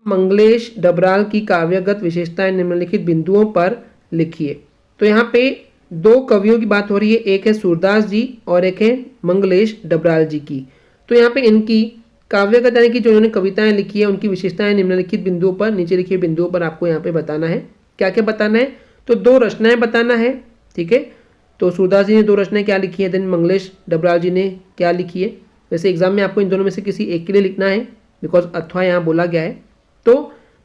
मंगलेश डबराल की काव्यगत विशेषताएं निम्नलिखित बिंदुओं पर लिखिए। तो यहाँ पे दो कवियों की बात हो रही है, एक है सूरदास जी और एक है मंगलेश डबराल जी की। तो यहाँ पे इनकी काव्यगत यानी कि जो इन्होंने कविताएं लिखी है उनकी विशेषताएं निम्नलिखित बिंदुओं पर, नीचे लिखे बिंदुओं पर आपको यहाँ पे बताना है। क्या क्या बताना है? तो दो रचनाएं बताना है, ठीक है। तो सूरदास जी ने दो रचनाएं क्या लिखी है, देन मंगलेश डबराल जी ने क्या लिखी है। वैसे एग्जाम में आपको इन दोनों में से किसी एक के लिए लिखना है, बिकॉज अथवा यहाँ बोला गया है। तो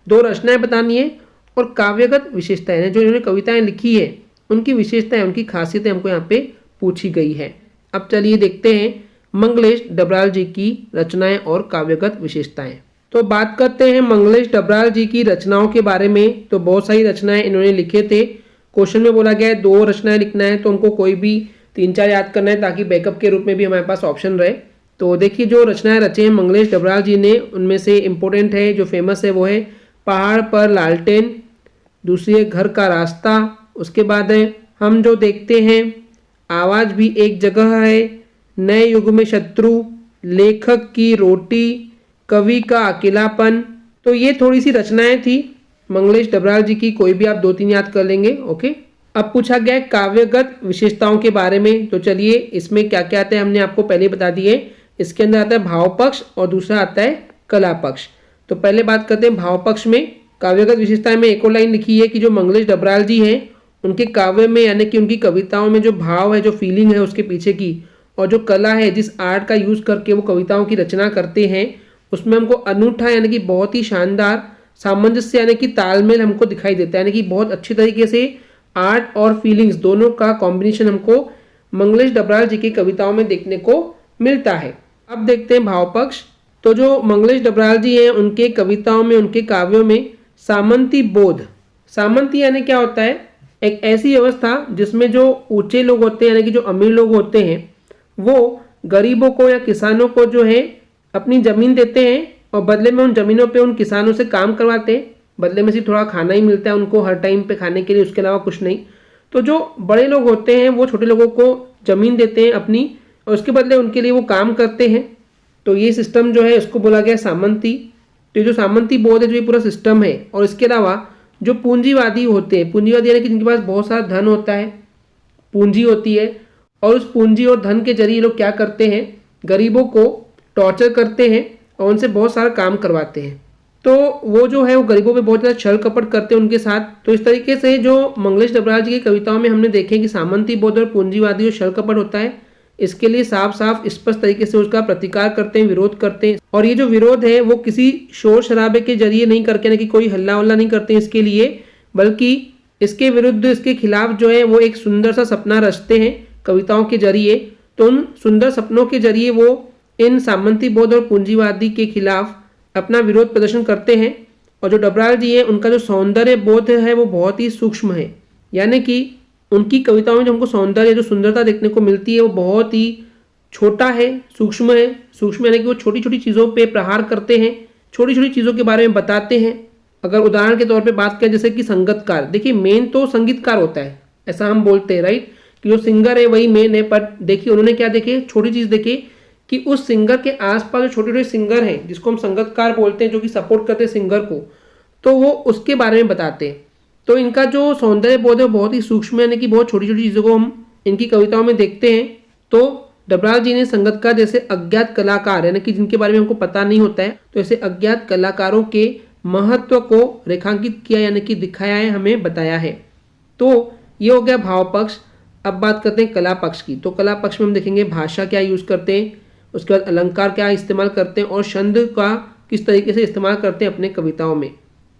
दो रचनाएं बतानी है और काव्यगत विशेषताएं जो इन्होंने कविताएं लिखी है उनकी विशेषताएं, उनकी खासियतें हमको यहाँ पे पूछी गई है। अब चलिए देखते हैं मंगलेश डबराल जी की रचनाएं और काव्यगत विशेषताएं। तो बात करते हैं मंगलेश डबराल जी की रचनाओं के बारे में। तो बहुत सारी रचनाएं इन्होंने लिखे थे। क्वेश्चन में बोला गया है दो रचनाएं लिखना है, तो हमको कोई भी 3-4 याद करना है ताकि बैकअप के रूप में भी हमारे पास ऑप्शन रहे। तो देखिए जो रचनाएं रचे हैं मंगलेश डबराल जी ने, उनमें से इम्पोर्टेंट है, जो फेमस है वो है पहाड़ पर लालटेन, दूसरी है घर का रास्ता, उसके बाद है हम जो देखते हैं, आवाज भी एक जगह है, नए युग में शत्रु, लेखक की रोटी, कवि का अकेलापन। तो ये थोड़ी सी रचनाएं थी मंगलेश डबराल जी की, कोई भी आप 2-3 याद कर लेंगे। ओके, अब पूछा गया है काव्यगत विशेषताओं के बारे में। तो चलिए इसमें क्या क्या आता है हमने आपको पहले बता दिए। इसके अंदर आता है भाव पक्ष और दूसरा आता है कला पक्ष। तो पहले बात करते हैं भाव पक्ष में। काव्यगत विशेषताएं में एक और लाइन लिखी है कि जो मंगलेश डबराल जी हैं उनके काव्य में यानी कि उनकी कविताओं में जो भाव है, जो फीलिंग है उसके पीछे की, और जो कला है, जिस आर्ट का यूज करके वो कविताओं की रचना करते हैं, उसमें हमको अनूठा यानी कि बहुत ही शानदार सामंजस्य यानी कि तालमेल हमको दिखाई देता है। यानी कि बहुत अच्छी तरीके से आर्ट और फीलिंग्स दोनों का कॉम्बिनेशन हमको मंगलेश डबराल जी की कविताओं में देखने को मिलता है। अब देखते हैं भाव पक्ष। तो जो मंगलेश डबराल जी हैं उनके कविताओं में, उनके काव्यों में सामंती बोध, सामंती यानी क्या होता है, एक ऐसी व्यवस्था जिसमें जो ऊंचे लोग होते हैं यानी कि जो अमीर लोग होते हैं वो गरीबों को या किसानों को जो है अपनी जमीन देते हैं और बदले में उन जमीनों पे उन किसानों से काम करवाते हैं। बदले में सिर्फ थोड़ा खाना ही मिलता है उनको हर टाइम पे खाने के लिए, उसके अलावा कुछ नहीं। तो जो बड़े लोग होते हैं वो छोटे लोगों को जमीन देते हैं अपनी, और उसके बदले उनके लिए वो काम करते हैं। तो ये सिस्टम जो है उसको बोला गया सामंती। तो ये जो सामंती बोध है, जो ये पूरा सिस्टम है। और इसके अलावा जो पूंजीवादी होते हैं, पूंजीवादी यानी कि जिनके पास बहुत सारा धन होता है, पूंजी होती है, और उस पूंजी और धन के जरिए लोग क्या करते हैं, गरीबों को टॉर्चर करते हैं और उनसे बहुत सारा काम करवाते हैं। तो वो जो है वो गरीबों पे बहुत ज़्यादा छल कपट करते हैं उनके साथ। तो इस तरीके से जो मंगलेश डबराल जी की कविताओं में हमने देखे कि सामंती बोध और पूंजीवादी जो छल कपट होता है, इसके लिए साफ साफ स्पष्ट तरीके से उसका प्रतिकार करते हैं, विरोध करते हैं। और ये जो विरोध है वो किसी शोर शराबे के जरिए नहीं करके, ना कि कोई हल्ला वल्ला नहीं करते हैं इसके लिए, बल्कि इसके विरुद्ध, इसके खिलाफ जो है वो एक सुंदर सा सपना रचते हैं कविताओं के जरिए। तो उन सुंदर सपनों के जरिए वो इन सामंती बोध और पूंजीवादी के खिलाफ अपना विरोध प्रदर्शन करते हैं। और जो डबराल जी हैं उनका जो सौंदर्य बोध है वो बहुत ही सूक्ष्म है, यानी कि उनकी कविताओं में जो हमको सौंदर्य, जो सुंदरता देखने को मिलती है वो बहुत ही छोटा है, सूक्ष्म है। सूक्ष्म यानी कि वो छोटी छोटी चीज़ों पे प्रहार करते हैं, छोटी छोटी चीज़ों के बारे में बताते हैं। अगर उदाहरण के तौर पे बात करें जैसे कि संगीतकार, देखिए मेन तो संगीतकार होता है, ऐसा हम बोलते हैं राइट, कि जो सिंगर है वही मेन है। पर देखिए उन्होंने क्या देखे, छोटी चीज़ देखे कि उस सिंगर के आसपास जो छोटे छोटे सिंगर हैं जिसको हम संगीतकार बोलते हैं, जो कि सपोर्ट करते हैं सिंगर को, तो वो उसके बारे में बताते हैं। तो इनका जो सौंदर्य बोध है बहुत ही सूक्ष्म, यानी कि बहुत छोटी छोटी चीज़ों को हम इनकी कविताओं में देखते हैं। तो डबराल जी ने संगीतकार जैसे अज्ञात कलाकार यानी कि जिनके बारे में हमको पता नहीं होता है, तो ऐसे अज्ञात कलाकारों के महत्व को रेखांकित किया यानी कि दिखाया है, हमें बताया है। तो ये हो गया भाव पक्ष। अब बात करते हैं कला पक्ष की। तो कला पक्ष में हम देखेंगे भाषा क्या यूज़ करते हैं, उसके बाद अलंकार क्या इस्तेमाल करते हैं, और छंद का किस तरीके से इस्तेमाल करते हैं अपने कविताओं में।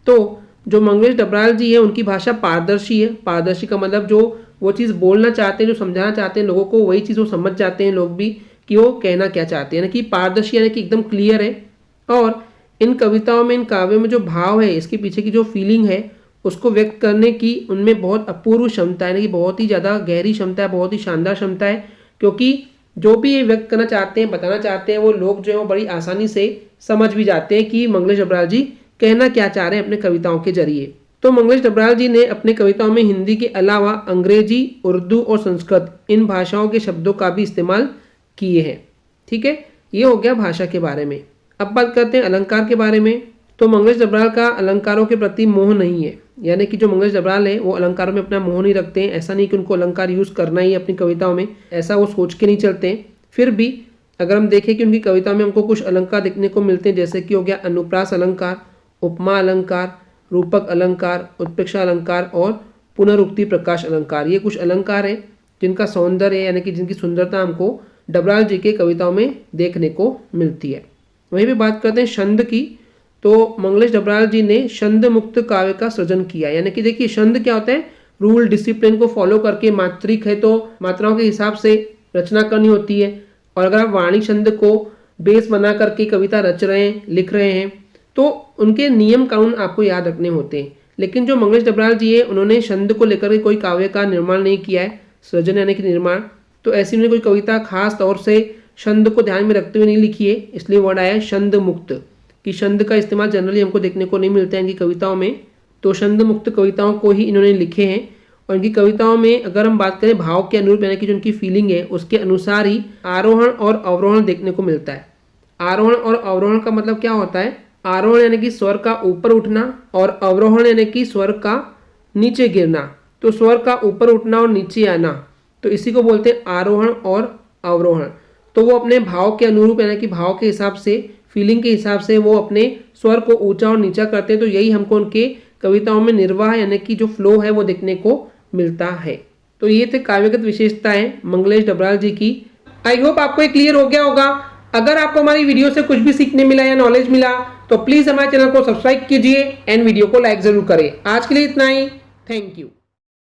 तो जो मंगलेश डबराल जी है उनकी भाषा पारदर्शी है। पारदर्शी का मतलब जो वो चीज़ बोलना चाहते हैं, जो समझाना चाहते हैं लोगों को, वही चीज़ वो समझ जाते हैं लोग भी कि वो कहना क्या चाहते हैं। यानी कि पारदर्शी यानी कि एकदम क्लियर है। और इन कविताओं में, इन काव्यों में जो भाव है, इसके पीछे की जो फीलिंग है उसको व्यक्त करने की उनमें बहुत अपूर्व क्षमता है, यानी कि बहुत ही ज़्यादा गहरी क्षमता है, बहुत ही शानदार क्षमता है। क्योंकि जो भी ये व्यक्त करना चाहते हैं, बताना चाहते हैं, वो लोग जो है वो बड़ी आसानी से समझ भी जाते हैं कि मंगलेश डबराल जी कहना क्या चाह रहे हैं अपने कविताओं के जरिए। तो मंगलेश डबराल जी ने अपने कविताओं में हिंदी के अलावा अंग्रेजी, उर्दू और संस्कृत इन भाषाओं के शब्दों का भी इस्तेमाल किए हैं। ठीक है, ये हो गया भाषा के बारे में। अब बात करते हैं अलंकार के बारे में। तो मंगलेश डबराल का अलंकारों के प्रति मोह नहीं है, यानी कि जो मंगलेश डबराल है वो अलंकारों में अपना मोह नहीं रखते हैं। ऐसा नहीं कि उनको अलंकार यूज़ करना ही है अपनी कविताओं में, ऐसा वो सोच के नहीं चलते हैं। फिर भी अगर हम देखें कि उनकी कविता में हमको कुछ अलंकार देखने को मिलते हैं, जैसे कि हो गया अनुप्रास अलंकार, उपमा अलंकार, रूपक अलंकार, उत्प्रेक्षा अलंकार और पुनरुक्ति प्रकाश अलंकार। ये कुछ अलंकार हैं जिनका सौंदर्य यानी कि जिनकी सुंदरता हमको डबराल जी के कविताओं में देखने को मिलती है। वहीं भी बात करते हैं छंद की, तो मंगलेश डबराल जी ने छंद मुक्त काव्य का सृजन किया। यानी कि देखिए छंद क्या होता है, रूल डिसिप्लिन को फॉलो करके, मात्रिक है तो मात्राओं के हिसाब से रचना करनी होती है, और अगर आप वाणी छंद को बेस बना करके कविता रच रहे हैं, लिख रहे हैं, तो उनके नियम कानून आपको याद रखने होते हैं। लेकिन जो मंगलेश डबराल जी है उन्होंने छंद को लेकर के कोई काव्य का निर्माण नहीं किया है, सृजन यानी कि निर्माण। तो ऐसी उन्होंने कोई कविता खास तौर से छंद को ध्यान में रखते हुए नहीं लिखी है, इसलिए वर्ड आया है छंद मुक्त, कि छंद का इस्तेमाल जनरली हमको देखने को नहीं मिलता है इनकी कविताओं में। तो छंद मुक्त कविताओं को ही इन्होंने लिखे हैं। और इनकी कविताओं में अगर हम बात करें भाव के अनुरूप, यानी कि जो उनकी फीलिंग है उसके अनुसार ही आरोहण और अवरोहण देखने को मिलता है। आरोहण और अवरोहण का मतलब क्या होता है, आरोहण यानी कि स्वर का ऊपर उठना और अवरोहण यानी कि स्वर का नीचे गिरना। तो स्वर का ऊपर उठना और नीचे आना, तो इसी को बोलते हैं आरोहण और अवरोहण। तो वो अपने भाव के अनुरूप यानी कि भाव के हिसाब से, फीलिंग के हिसाब से वो अपने स्वर को ऊंचा और नीचा करते हैं। तो यही हमको उनके कविताओं में निर्वाह यानी कि जो फ्लो है वो देखने को मिलता है। तो ये थे काव्यगत विशेषताएं मंगलेश डबराल जी की। आई होप आपको ये क्लियर हो गया होगा। अगर आपको हमारी वीडियो से कुछ भी सीखने मिला या नॉलेज मिला तो प्लीज़ हमारे चैनल को सब्सक्राइब कीजिए एंड वीडियो को लाइक ज़रूर करें। आज के लिए इतना ही, थैंक यू।